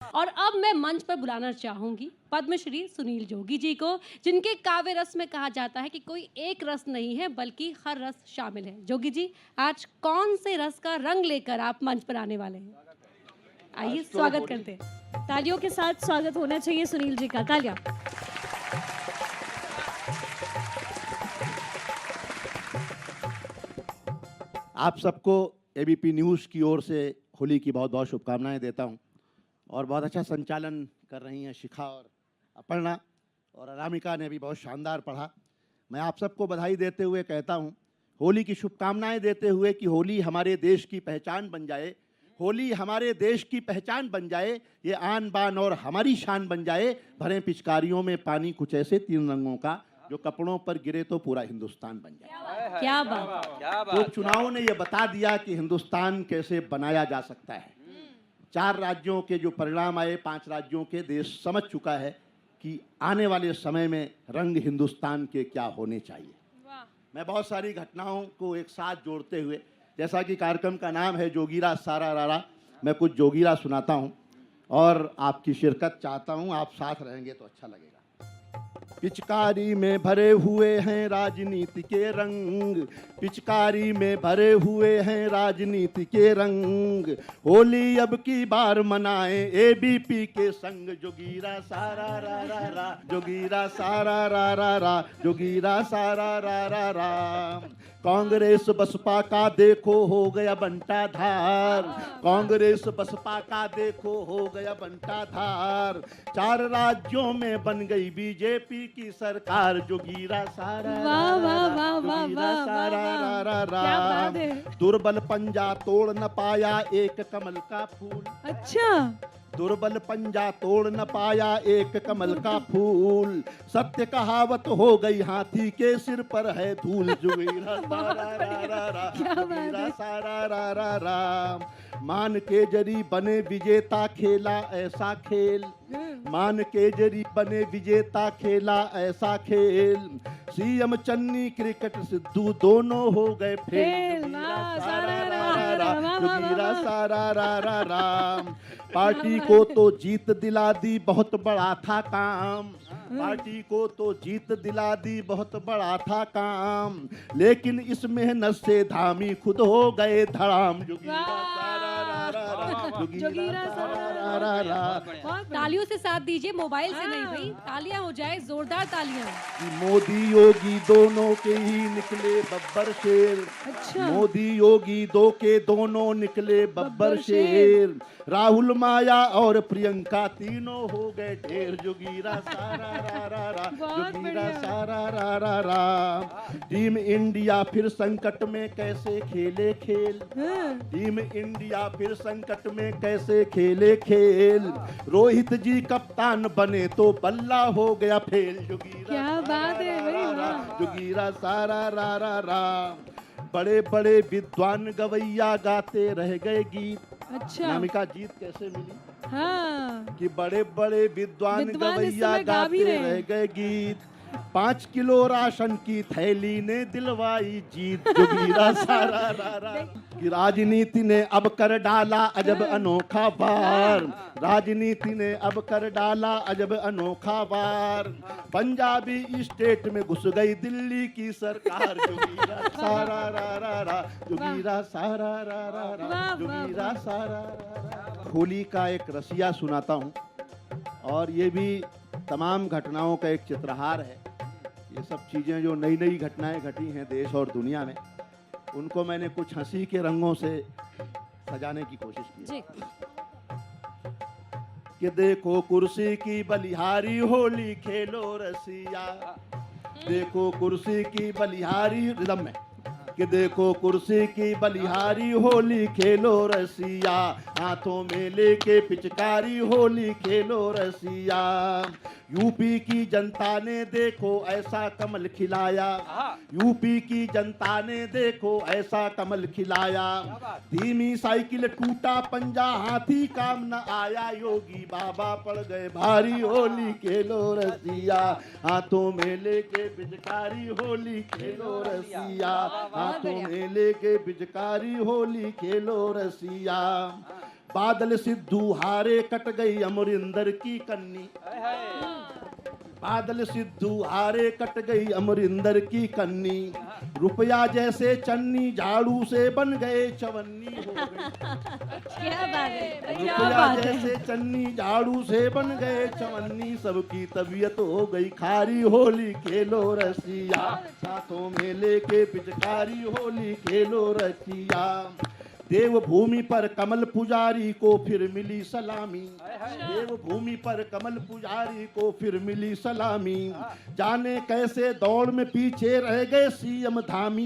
और अब मैं मंच पर बुलाना चाहूंगी पद्मश्री सुनील जोगी जी को, जिनके काव्य रस में कहा जाता है कि कोई एक रस नहीं है बल्कि हर रस शामिल है। जोगी जी, आज कौन से रस का रंग लेकर आप मंच पर आने वाले हैं? आइए स्वागत करते हैं। तालियों के साथ स्वागत होना चाहिए सुनील जी का। तालियां। आप सबको एबीपी न्यूज़ की ओर से होली की बहुत बहुत शुभकामनाएं देता हूं। और बहुत अच्छा संचालन कर रही हैं शिखा और अपर्णा, और अनामिका ने भी बहुत शानदार पढ़ा। मैं आप सबको बधाई देते हुए कहता हूं, होली की शुभकामनाएं देते हुए कि होली हमारे देश की पहचान बन जाए, होली हमारे देश की पहचान बन जाए, ये आन बान और हमारी शान बन जाए। भरें पिचकारियों में पानी कुछ ऐसे तीन रंगों का, जो कपड़ों पर गिरे तो पूरा हिंदुस्तान बन जाए। क्या बात। तो चुनाव ने यह बता दिया कि हिंदुस्तान कैसे बनाया जा सकता है। 4 राज्यों के जो परिणाम आए, 5 राज्यों के, देश समझ चुका है कि आने वाले समय में रंग हिंदुस्तान के क्या होने चाहिए। मैं बहुत सारी घटनाओं को एक साथ जोड़ते हुए, जैसा कि कार्यक्रम का नाम है जोगीरा सारा रारा, मैं कुछ जोगीरा सुनाता हूं और आपकी शिरकत चाहता हूं। आप साथ रहेंगे तो अच्छा लगेगा। पिचकारी में भरे हुए हैं राजनीति के रंग, पिचकारी में भरे हुए हैं राजनीति के रंग। होली अब की बार मनाएं एबीपी के संग। जोगीरा सारा रा रा रा, जोगीरा सारा रा रा रा, जोगीरा सारा रा रा रा। कांग्रेस बसपा का देखो हो गया बंटा धार, कांग्रेस बसपा का देखो हो गया बंटा धार। 4 राज्यों में बन गई बीजेपी की सरकार। जोगीरा सारा वाह वाह वाह वाह जोगीरा सारा रा रा रा। क्या बात है। दुर्बल पंजा तोड़ न पाया एक कमल का फूल। अच्छा, दुर्बल पंजा तोड़ न पाया एक कमल का फूल। सत्य कहावत हो गई हाथी के सिर पर है धूल। जोगीरा सारा रा रा रा, जोगीरा सारा रा रा रा। मान के जरी बने विजेता खेला ऐसा खेल, मान के जरी बने विजेता खेला ऐसा खेल। सीएम चन्नी क्रिकेट सिद्धू दोनों हो गए फेल। जोगीरा सारा रा रा रा, जोगीरा सारा रा रा रा। पार्टी को तो जीत दिला दी बहुत बड़ा था काम, पार्टी को तो जीत दिला दी बहुत बड़ा था काम। लेकिन इस मेहनत से धामी खुद हो गए धड़ाम। जोगीरा सारा रा रा रा, जोगीरा सारा रा रा रा। तालियों से साथ दीजिए, मोबाइल से नहीं भाई, तालियां हो जाए, जोरदार तालियां। मोदी योगी दोनों के ही निकले बब्बर शेर। अच्छा। मोदी योगी दो के दोनों निकले बब्बर शेर। राहुल माया और प्रियंका तीनों हो गए ढेर। जोगीरा सारा रा रा रा, जोगीरा सारा रा रा रा। टीम इंडिया फिर संकट में कैसे खेले खेल, टीम इंडिया फिर संकट में कैसे खेले खेल। रोहित जी कप्तान बने तो बल्ला हो गया फेल। जोगीरा क्या बात है भाई, जोगीरा सारा रा रा रा। बड़े बड़े विद्वान गवैया गाते रह गए गीत। अच्छा। नामिका जीत कैसे मिली? हाँ, कि बड़े बड़े विद्वान इस गवैया समय गा भी गाते रहे हैं। रह गए गीत। 5 किलो राशन की थैली ने दिलवाई जीत। जोगीरा सारा रा रा। कि राजनीति ने अब कर डाला अजब अनोखा वार, राजनीति ने अब कर डाला अजब अनोखा वार। पंजाबी स्टेट में घुस गई दिल्ली की सरकार। जोगीरा सारा रा रा रा, जोगीरा सारा रा रा रा, जोगीरा सारा रा रा। होली का एक रसिया सुनाता हूँ, और ये भी तमाम घटनाओं का एक चित्रहार है। ये सब चीज़ें जो नई नई घटनाएं घटी हैं देश और दुनिया में, उनको मैंने कुछ हंसी के रंगों से सजाने की कोशिश की है। कि देखो कुर्सी की बलिहारी होली खेलो रसिया, देखो कुर्सी की बलिहारी रिदम में। कि देखो कुर्सी की बलिहारी होली खेलो रसिया, हाथों में लेके पिचकारी होली खेलो रसिया। यूपी की जनता ने देखो ऐसा कमल खिलाया, यूपी की जनता ने देखो ऐसा कमल खिलाया। धीमी साइकिल टूटा पंजा हाथी काम न आया, योगी बाबा पड़ गए भारी होली खेलो रसिया। हाथों में लेके पिचकारी होली खेलो रसिया, हाथों में लेके पिचकारी होली खेलो रसिया। बादल सिद्धू हारे कट गई अमरिंदर की कन्नी। बादल सिद्धू हारे कट गई अमरिंदर की कन्नी। रुपया जैसे चन्नी झाड़ू से बन गए चवन्नी हो गई। क्या बात है, क्या रुपया बात है। जैसे चन्नी झाड़ू से बन गए चवन्नी। सबकी तबीयत हो गई खारी, होली खेलो रसिया। हाथों में लेके पिचकारी, होली खेलो रसिया। देवभूमि पर कमल पुजारी को फिर मिली सलामी। देवभूमि पर कमल पुजारी को फिर मिली सलामी। जाने कैसे दौड़ में पीछे रह गए सीएम धामी।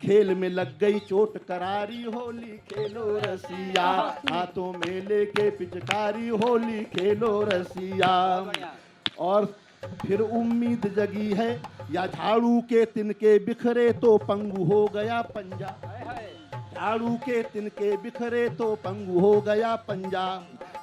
खेल में लग गई चोट करारी, होली खेलो रसिया। हाथों में लेके पिचकारी, होली खेलो रसिया। और फिर उम्मीद जगी है, या झाड़ू के तिनके बिखरे तो पंगु हो गया पंजा। झाड़ू के तिनके बिखरे तो पंगु हो गया पंजा।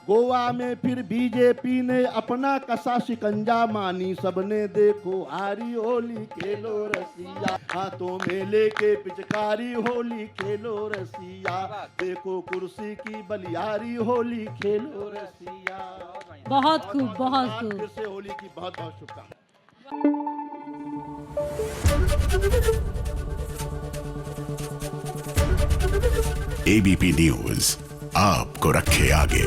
गोवा में फिर बीजेपी ने अपना कसा शिकंजा। मानी सबने देखो हारी, होली खेलो रसिया। हाथों में लेके पिचकारी, होली खेलो रसिया। देखो कुर्सी की बलियारी, होली खेलो रसिया। बहुत खूब, बहुत फिर खूब। से होली की बहुत बहुत शुभकामनाएं। एबीपी न्यूज आपको रखे आगे।